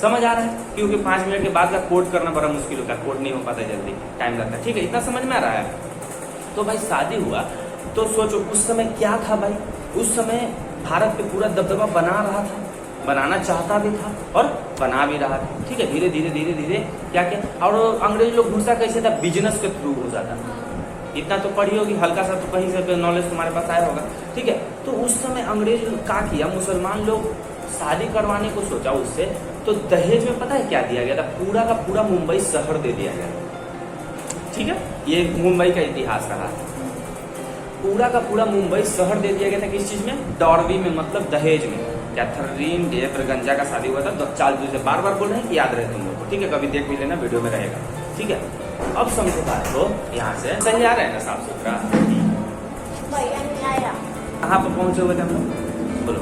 समझ आ रहा है? क्योंकि 5 मिनट के बाद का कोट करना बड़ा मुश्किल होता है, कोट नहीं हो पाता जल्दी, टाइम लगता है। ठीक है, इतना समझ में आ रहा है? तो भाई शादी हुआ तो सोचो उस समय क्या था भाई, उस समय भारत पे पूरा दबदबा बना रहा था, बनाना चाहता भी था और बना भी रहा था। ठीक है, धीरे धीरे धीरे धीरे क्या क्या, और अंग्रेज लोग घुसा कैसे था, बिजनेस के थ्रू घुसा था। इतना तो पढ़ी होगी, हल्का सा तो कहीं से नॉलेज तुम्हारे पास आया होगा। ठीक है, तो उस समय अंग्रेज क्या किया, मुसलमान लोग शादी करवाने को सोचा उससे, तो दहेज में पता है क्या दिया गया था, पूरा का पूरा मुंबई शहर दे दिया गया। ठीक है, ये मुंबई का इतिहास रहा है। पूरा का पूरा मुंबई शहर दे दिया गया था, किस चीज में, डॉर्वी में, मतलब दहेज में। कैथरीन डे गंजा का शादी हुआ था, 4 दिन से बार बार बोल रहे हैं कि याद रहे तुम लोग को। ठीक है, कभी देख भी लेना, वीडियो में रहेगा। ठीक है, अब समझो बात को, यहाँ से सही आ रहा है ना, साफ सुथरा। कहाँ पर पहुंचे हुए थे हम लोग, बोलो।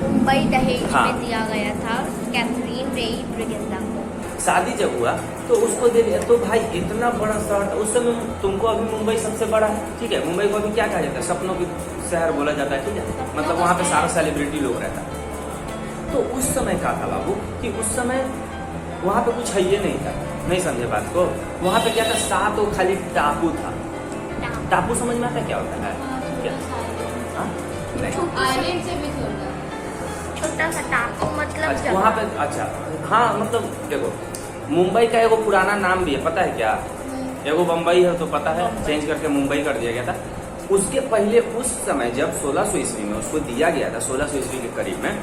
मुंबई दहेज हाँ। में दिया गया था कैथरीन रे ब्रिगेंजा को। शादी जब हुआ तो उसको दे दिया। तो भाई इतना बड़ा शहर था उस समय, तुमको अभी मुंबई सबसे बड़ा है। ठीक है, मुंबई को अभी क्या कहा जाता है, सपनों की शहर बोला जाता है। ठीक है, मतलब वहाँ पे सारा सेलिब्रिटी लोग रहता है। तो उस समय क्या था बाबू, कि उस समय वहाँ पे कुछ है ये नहीं था, नहीं समझे बात को। वहाँ पे क्या था, 7 खाली टापू था। टापू समझ में आता क्या होता है, क्या? हाँ? नहीं, आइलैंड से भी छोटा छोटा सा टापू मतलब अच्छा, जगह। वहाँ पे, अच्छा हाँ, मतलब देखो मुंबई का एगो पुराना नाम भी है, पता है क्या, एगो बम्बई है तो पता है, चेंज करके मुंबई कर दिया गया था। उसके पहले उस समय जब 1600 ईस्वी में उसको दिया गया था, 1600 ईस्वी के करीब में,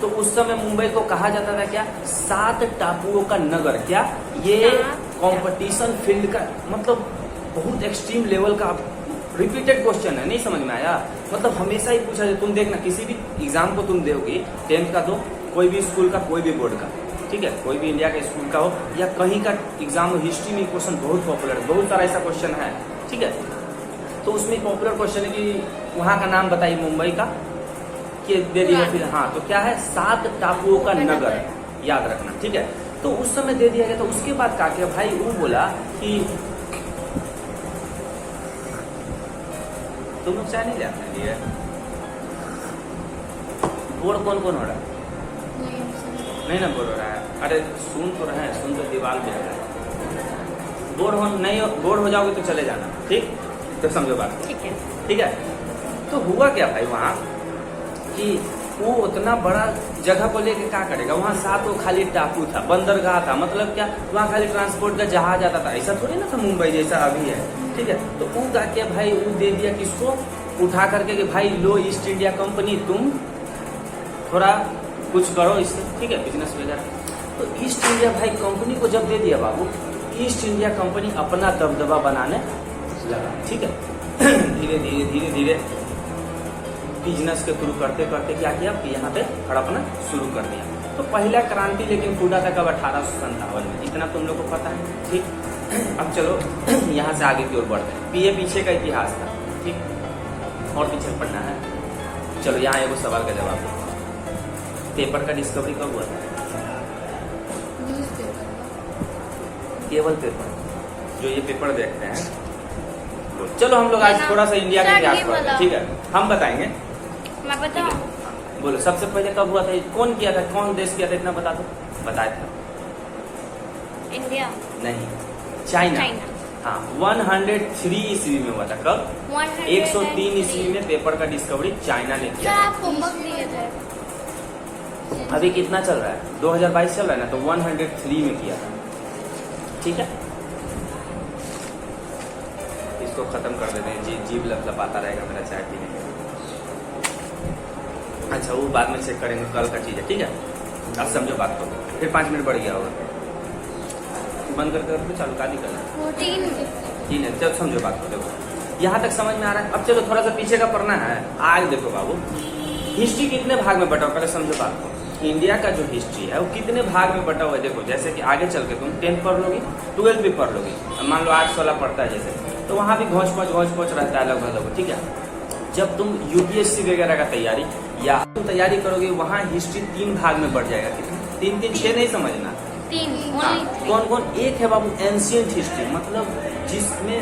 तो उस समय मुंबई को कहा जाता था क्या, 7 टापुओं का नगर। क्या ये कंपटीशन फील्ड का, मतलब बहुत एक्सट्रीम लेवल का रिपीटेड क्वेश्चन है, नहीं समझ में आया, मतलब हमेशा ही पूछा जाए। तुम देखना किसी भी एग्जाम को तुम दोगी, 10th का दो, कोई भी स्कूल का, कोई भी बोर्ड का, ठीक है, कोई भी इंडिया के स्कूल का हो या कहीं का एग्जाम हो, हिस्ट्री में क्वेश्चन बहुत पॉपुलर है, बहुत सारा ऐसा क्वेश्चन है। ठीक है, तो उसमें पॉपुलर क्वेश्चन है कि वहाँ का नाम बताइए मुंबई का, कि दे दिया फिर। हाँ, तो क्या है, 7 टापुओं का नगर, याद रखना। ठीक है, तो उस समय दे दिया गया। तो उसके बाद क्या किया भाई, वो बोला कि तुम लोग चाय नहीं ले अपने लिए, बोर्ड कौन कौन हो रहा है, नहीं ना बोर हो रहा है, अरे सुन तो रहे हैं, सुन तो दीवार पे रहा है। बोर हो नहीं, बोर हो जाओगे तो चले जाना। ठीक, तो समझो बात। ठीक है, ठीक है, तो हुआ क्या भाई वहाँ कि वो उतना बड़ा जगह को लेके क्या करेगा, वहाँ 7 खाली टापू था, बंदरगाह था, मतलब क्या, वहाँ खाली ट्रांसपोर्ट का जहाज आता था, ऐसा थोड़ी ना था मुंबई जैसा अभी है। ठीक है, तो वो क्या किया भाई, वो दे दिया किसको, उठा करके कि भाई लो ईस्ट इंडिया कंपनी, तुम थोड़ा कुछ करो इससे। ठीक है, बिजनेस वगैरह। तो ईस्ट इंडिया भाई कंपनी को जब दे दिया बाबू, ईस्ट इंडिया कंपनी अपना दबदबा बनाने लगा। ठीक है, धीरे धीरे धीरे धीरे बिजनेस के थ्रू करते करते क्या किया कि यहाँ पे हड़पना शुरू कर दिया। तो पहला क्रांति लेकिन फूटा था कब, 1857 में, इतना तुम लोग को पता है। ठीक, अब चलो यहाँ से आगे की ओर बढ़ते हैं। ये पीछे का इतिहास था। ठीक, और पीछे पढ़ना है। चलो यहाँ एगो सवाल का जवाब दो, पेपर का डिस्कवरी कब हुआ था, केवल पेपर, जो ये पेपर देखते हैं। चलो हम लोग आज थोड़ा सा इंडिया के इतिहास पढ़ते हैं। ठीक है, हम बताएंगे। मैं बताऊं, बोलो सबसे पहले कब हुआ था, कौन किया था, कौन देश किया था, इतना बता दो। बताया था, इंडिया नहीं, चाइना। हाँ, 103 ईस्वी में हुआ था। कब, 103 ईस्वी में पेपर का डिस्कवरी चाइना ने किया था। आप होमवर्क दिए थे, अभी कितना चल रहा है, 2022 चल रहा है ना, तो 103 में किया था। ठीक है, इसको खत्म कर देते हैं, जीभ लपलपाता रहेगा मेरा चाय पीने के। अच्छा, वो बाद में चेक करेंगे, कल का चीज है। ठीक है, अब समझो बात को, फिर 5 मिनट बढ़ गया होगा, बंद करके चालू का निकलना 3 है। चलो समझो बात को, देखो यहाँ तक समझ में आ रहा है। अब चलो थोड़ा सा पीछे का पढ़ना है। आज देखो बाबू, हिस्ट्री कितने भाग में बटा, पहले समझो बात को। इंडिया का जो हिस्ट्री है वो कितने भाग में बटा हुआ है, देखो जैसे कि आगे चल के तुम 10th पढ़ लोगी, 12th भी पढ़ लोगी, मान लो 8 16 पढ़ता है जैसे, तो वहाँ भी घोंच पोच रहता है लगभग। ठीक है, जब तुम यूपीएससी वगैरह का तैयारी या तुम तैयारी करोगे, वहाँ हिस्ट्री 3 भाग में बढ़ जाएगा। कितने, 3 3 6 नहीं समझना, 3 कौन कौन। एक है बाबू एंशियंट हिस्ट्री, मतलब जिसमें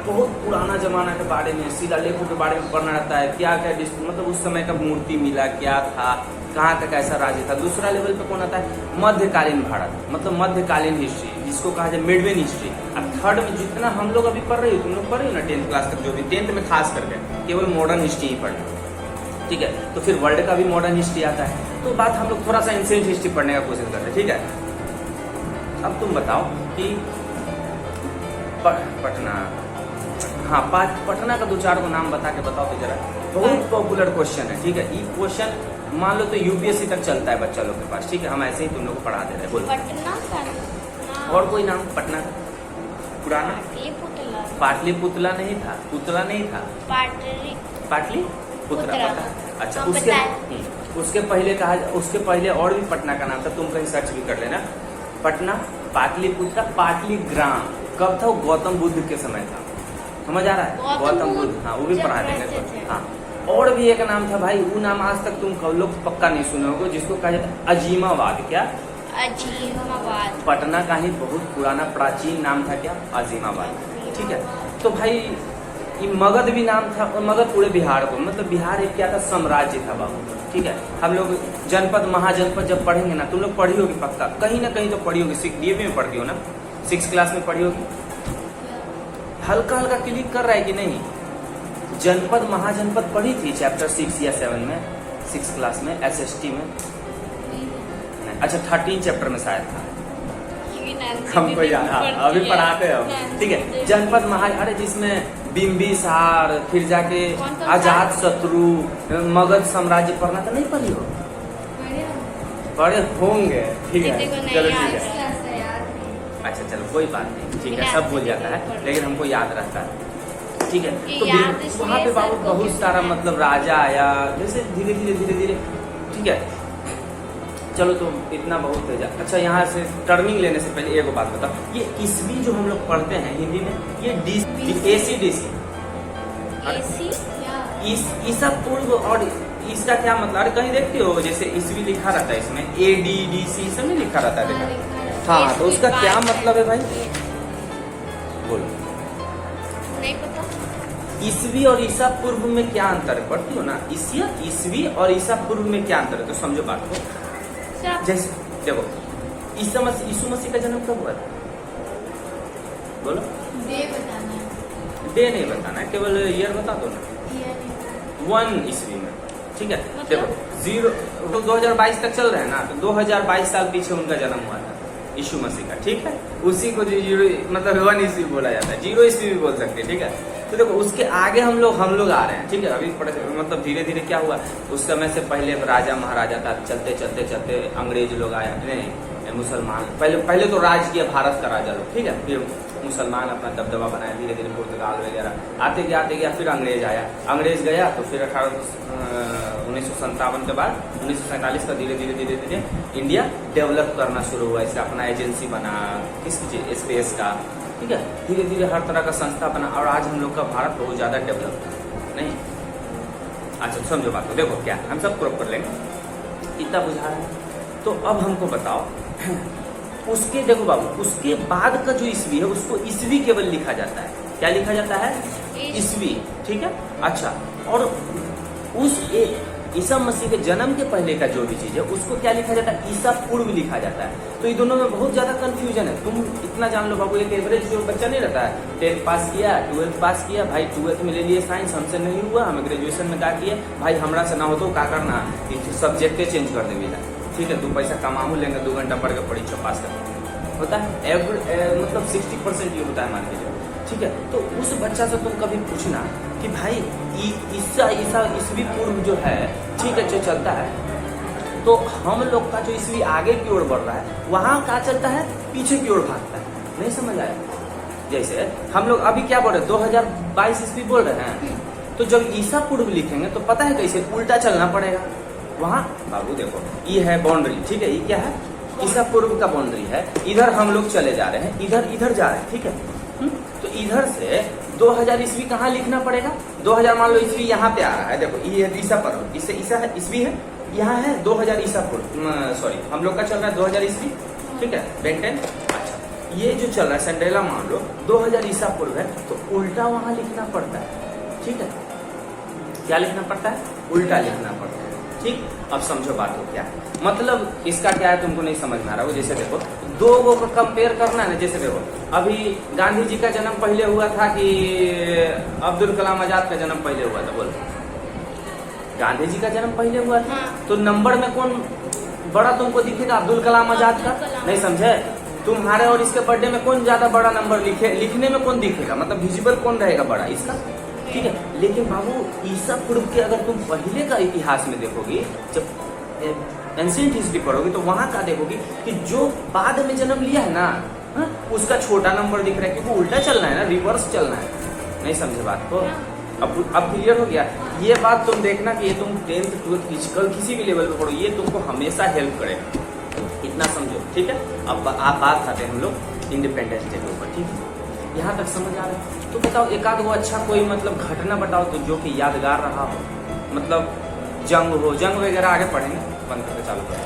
बहुत पुराना जमाना के बारे में, शिलालेखों के बारे में पढ़ना रहता है, क्या क्या मतलब उस समय का मूर्ति मिला, क्या था, कहाँ तक ऐसा राज्य था। दूसरा लेवल पे कौन आता है, मध्यकालीन भारत, मतलब मध्यकालीन हिस्ट्री, जिसको कहा जाए मिडवेन हिस्ट्री। अब थर्ड में जितना हम लोग अभी पढ़ रहे हो, तुम लोग पढ़ रहे हो ना 10th क्लास तक, जो भी 10th में खास करके केवल मॉडर्न हिस्ट्री ही पढ़ना, ठीक है। तो फिर वर्ल्ड का भी मॉडर्न हिस्ट्री आता है। तो बात हम लोग थोड़ा सा एंशिएंट हिस्ट्री पढ़ने का कोशिश करते हैं, ठीक है। अब तुम बताओ कि पटना, हाँ पटना का 2-4 को नाम बता के बताओ तो जरा। बहुत पॉपुलर क्वेश्चन है, ठीक है। ये क्वेश्चन मान लो तो यूपीएससी तक चलता है बच्चा लोग के पास, ठीक है। हम ऐसे ही तुम लोग को पढ़ा दे रहे हैं। बोलो पटना का और कोई नाम पटना का पुराना? पाटलिपुत्र। पाटलिपुत्र नहीं था, पुतला नहीं था, पाटलिपुत्र पता है? अच्छा, उसके पहले कहा, उसके पहले और भी पटना का नाम था, तुम कहीं सर्च भी कर लेना। पटना, पाटलिपुत्र, पाटलिग्राम कब था? वो गौतम बुद्ध के समय था, समझ आ रहा है? गौतम बुद्ध, हाँ वो भी पढ़ा देंगे। हाँ और भी एक नाम था भाई, वो नाम आज तक तुम लोग पक्का नहीं सुने होगे, जिसको कहा जाता है अजीमाबाद। क्या? अजीमाबाद। पटना का ही बहुत पुराना प्राचीन नाम था, क्या? अजीमाबाद, ठीक है। तो भाई ये मगध भी नाम था, और मगध पूरे बिहार को, मतलब बिहार एक क्या था, साम्राज्य था बाबू, ठीक है। हम लोग जनपद महाजनपद जब पढ़ेंगे ना, तुम लोग पढ़ी होगी पक्का, कहीं ना कहीं तो पढ़ी होगी, डीएवी में पढ़ती हो ना, 6th क्लास में पढ़ी होगी। हल्का हल्का क्लिक कर रहा है कि नहीं? जनपद महाजनपद पढ़ी थी चैप्टर 6 या 7 में, 6th क्लास में, SST में। अच्छा 13 चैप्टर में शायद था, हमको याद, अभी पढ़ाते हैं, ठीक है। जनपद महा, अरे जिसमें बिंबिसार, फिर जाके अजात शत्रु, मगध साम्राज्य पढ़ना था, नहीं पढ़ी हो? पढ़े होंगे, ठीक है। चलो ठीक है, अच्छा चलो कोई बात नहीं, ठीक है। सब भूल जाता है लेकिन हमको याद रहता है, ठीक है। तो वहाँ पे बाबू बहुत सारा मतलब राजा आया, जैसे धीरे धीरे, ठीक है। चलो तो इतना बहुत है। अच्छा यहाँ से टर्निंग लेने से पहले एक बात बताओ, ये ईस्वी जो हम लोग पढ़ते हैं हिंदी में, ये AC/DC ईसा पूर्व, और इसका क्या मतलब? अरे कहीं देखते हो जैसे ईस्वी लिखा रहता है इसमें, AD/DC सब नहीं लिखा रहता है, देखा? हाँ तो उसका क्या मतलब है भाई, बोलो। नहीं पता। ईस्वी और ईसा पूर्व में क्या अंतर है? पढ़ती हो ना, ईस्वी और ईसा पूर्व में क्या अंतर है? तो समझो बात को। जैसे देखो, यीशु मसीह का जन्म कब हुआ था? बोलो। डे बताना है। डे नहीं बताना है, केवल ईयर बता दो ना। 1 ईस्वी में, ठीक है। देखो 0 तो 2022 तक चल रहे हैं ना, तो 2022 साल पीछे उनका जन्म हुआ था यीशु मसीह का, ठीक है। उसी को 0 मतलब 1 ईस्वी बोला जाता है, 0 ईस्वी भी बोल सकते हैं, ठीक है। तो देखो उसके आगे हम लोग आ रहे हैं, ठीक है। अभी मतलब धीरे धीरे क्या हुआ, उस समय से पहले राजा महाराजा था, चलते अंग्रेज लोग आए, नहीं मुसलमान, पहले तो राज किया भारत का राजा लोग, ठीक है। फिर मुसलमान अपना दबदबा बनाया, धीरे धीरे पुर्तगाल वगैरह आते गया, फिर अंग्रेज आया, अंग्रेज गया तो फिर 1957 के बाद 1947 का धीरे धीरे इंडिया डेवलप करना शुरू हुआ। इसका अपना एजेंसी बना, किस चीज, स्पेस का, ठीक है। धीरे धीरे हर तरह का संस्था बना, और आज हम लोग का भारत बहुत ज्यादा डेवलप है, नहीं? अच्छा समझो बात को, देखो क्या हम सब क्रॉप कर लेंगे, इतना बुझा रहा है। तो अब हमको बताओ, उसके देखो बाबू, उसके बाद का जो ईस्वी है उसको ईस्वी केवल लिखा जाता है। क्या लिखा जाता है? ईस्वी, ठीक है। अच्छा, और उस ईसा मसीह के जन्म के पहले का जो भी चीज है उसको क्या लिखा जाता है? ईसा पूर्व लिखा जाता है। तो ये दोनों में बहुत ज्यादा कंफ्यूजन है। तुम इतना जान लो बाबू, एक एवरेज जो बच्चा नहीं रहता है, 10th पास किया, 12th पास किया, भाई 12th में ले लिए साइंस, हमसे नहीं हुआ, हमें ग्रेजुएशन में क्या किया, भाई हमरा से ना हो तो क्या करना, सब्जेक्टे चेंज कर दे बेटा, ठीक है। 2 पैसा कमाऊ लेंगे, 2 घंटा पढ़ के परीक्षा पास कर होता है, मतलब 60% ये होता है मान लीजिए, ठीक है। तो उस बच्चा से तुम कभी पूछना कि भाई ईस्वी पूर्व जो है, ठीक है, जो चलता है, तो हम लोग का जो ईस्वी आगे की ओर बढ़ रहा है, वहाँ क्या चलता है? पीछे की ओर भागता है। नहीं समझ आया? जैसे हम लोग अभी क्या बोल रहे हैं, 2022 ईस्वी बोल रहे हैं, तो जब ईसा पूर्व लिखेंगे तो पता है कैसे, उल्टा चलना पड़ेगा। वहाँ बाबू देखो, ये है बाउंड्री, ठीक है, ये क्या है? ईसा पूर्व का बाउंड्री है। इधर हम लोग चले जा रहे हैं, इधर जा रहे हैं, ठीक है। तो इधर से 2000 ईस्वी कहाँ लिखना पड़ेगा? 2000 मान लो ईस्वी यहाँ पे आ रहा है, देखो ये है ईसा पूर्व, इससे ईसा है, ईस्वी है, यहाँ है 2000 ईसा पूर्व, सॉरी हम लोग का चल रहा है 2000 ईस्वी, ठीक है, बेंटेन। अच्छा, ये जो चल रहा है सिंड्रेला मान लो 2000 ईसा पूर्व है, तो उल्टा वहाँ लिखना पड़ता है, ठीक है। क्या लिखना पड़ता है? उल्टा लिखना पड़ता है, ठीक, अब समझो बात हो क्या है। मतलब इसका क्या है तुमको नहीं समझ में आ रहा हो। जैसे देखो दो गो को कंपेयर करना है ना, जैसे देखो अभी गांधी जी का जन्म पहले हुआ था कि अब्दुल कलाम आजाद का जन्म पहले हुआ था, बोलो। गांधी जी का जन्म पहले हुआ था, तो नंबर में कौन बड़ा तुमको दिखेगा? अब्दुल कलाम आजाद का। नहीं समझे? तुम्हारे और इसके बर्थडे में कौन ज्यादा बड़ा नंबर लिखने में कौन दिखेगा? मतलब विजिबल कौन रहेगा बड़ा, इसका। ठीक है, लेकिन बाबू ईसा पूर्व के अगर तुम पहले का इतिहास में देखोगी, जब एंशिएंट हिस्ट्री पढ़ोगी तो वहां का देखोगी कि जो बाद में जन्म लिया है ना, उसका छोटा नंबर दिख रहा है, क्योंकि उल्टा चलना है ना, रिवर्स चलना है। नहीं समझे बात को? अब क्लियर हो गया। ये बात तुम देखना कि ये तुम 10th 12th फिजिकल किसी भी लेवल पे पढ़ो, ये तुमको हमेशा हेल्प करेगा। इतना समझो, ठीक है। अब आप बात आते हैं हम लोग इंडिपेंडेंस डे के ऊपर, ठीक है। यहाँ तक समझ आ रहा है? तो बताओ एक आध वो अच्छा कोई मतलब घटना बताओ तो जो कि यादगार रहा हो, मतलब जंग हो, जंग वगैरह आगे पढ़ेंगे, बंद करके चालू करें।